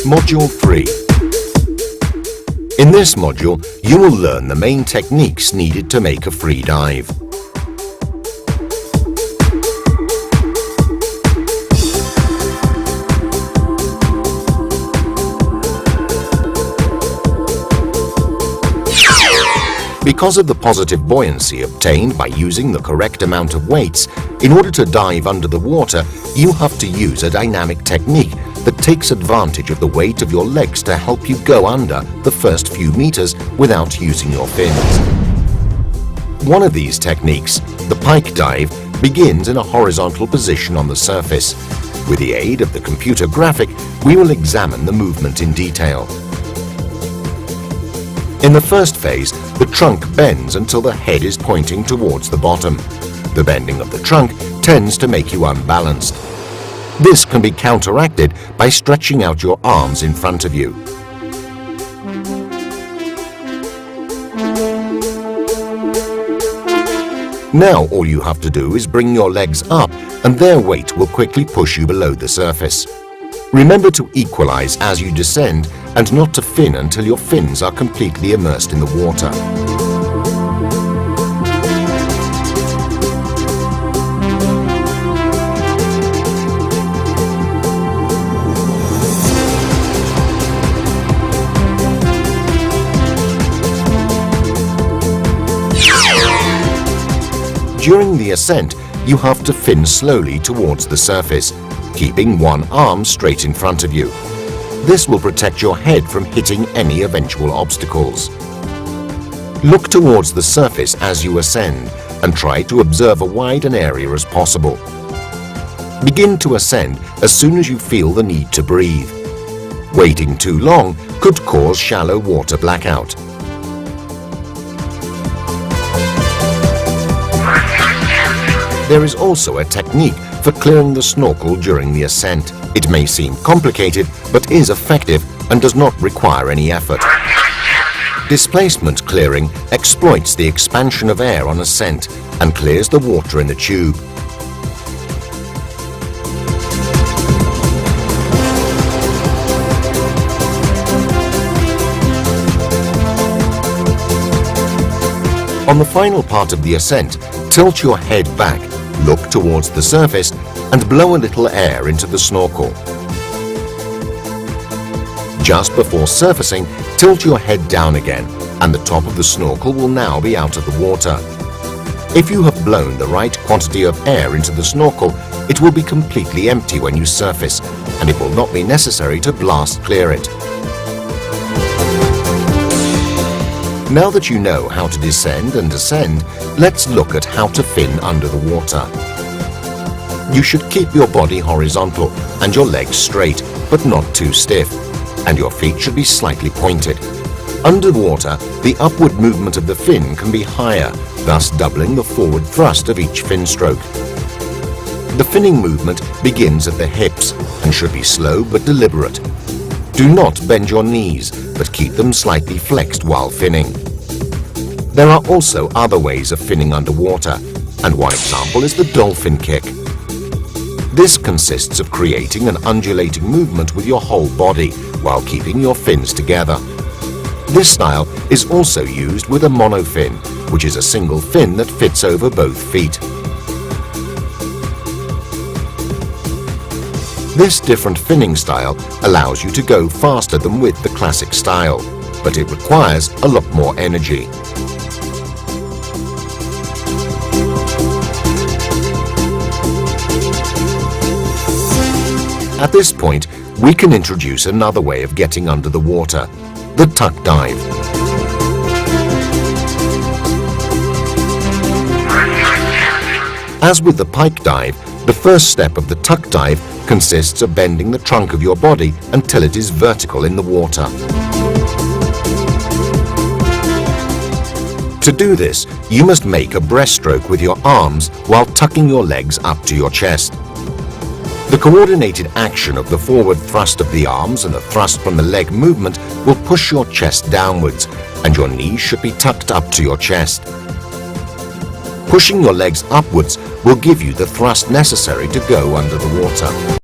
Module 3. In this module, you will learn the main techniques needed to make a free dive. Because of the positive buoyancy obtained by using the correct amount of weights, in order to dive under the water, you have to use a dynamic technique that takes advantage of the weight of your legs to help you go under the first few meters without using your fins. One of these techniques, the pike dive, begins in a horizontal position on the surface. With the aid of the computer graphic, we will examine the movement in detail. In the first phase, the trunk bends until the head is pointing towards the bottom. The bending of the trunk tends to make you unbalanced. This can be counteracted by stretching out your arms in front of you. Now all you have to do is bring your legs up, and their weight will quickly push you below the surface. Remember to equalize as you descend and not to fin until your fins are completely immersed in the water. During the ascent, you have to fin slowly towards the surface, keeping one arm straight in front of you. This will protect your head from hitting any eventual obstacles. Look towards the surface as you ascend and try to observe as wide an area as possible. Begin to ascend as soon as you feel the need to breathe. Waiting too long could cause shallow water blackout. There is also a technique for clearing the snorkel during the ascent. It may seem complicated, but is effective and does not require any effort. Displacement clearing exploits the expansion of air on ascent and clears the water in the tube. On the final part of the ascent, tilt your head back, look towards the surface, and blow a little air into the snorkel. Just before surfacing, tilt your head down again, and the top of the snorkel will now be out of the water. If you have blown the right quantity of air into the snorkel, it will be completely empty when you surface, and it will not be necessary to blast clear it. Now that you know how to descend and ascend, let's look at how to fin under the water. You should keep your body horizontal and your legs straight, but not too stiff, and your feet should be slightly pointed. Underwater, the upward movement of the fin can be higher, thus doubling the forward thrust of each fin stroke. The finning movement begins at the hips and should be slow but deliberate. Do not bend your knees, but keep them slightly flexed while finning. There are also other ways of finning underwater, and one example is the dolphin kick. This consists of creating an undulating movement with your whole body while keeping your fins together. This style is also used with a monofin, which is a single fin that fits over both feet. This different finning style allows you to go faster than with the classic style, but it requires a lot more energy. At this point, we can introduce another way of getting under the water, the tuck dive. As with the pike dive, the first step of the tuck dive consists of bending the trunk of your body until it is vertical in the water. To do this, you must make a breaststroke with your arms while tucking your legs up to your chest. The coordinated action of the forward thrust of the arms and the thrust from the leg movement will push your chest downwards, and your knees should be tucked up to your chest. Pushing your legs upwards will give you the thrust necessary to go under the water.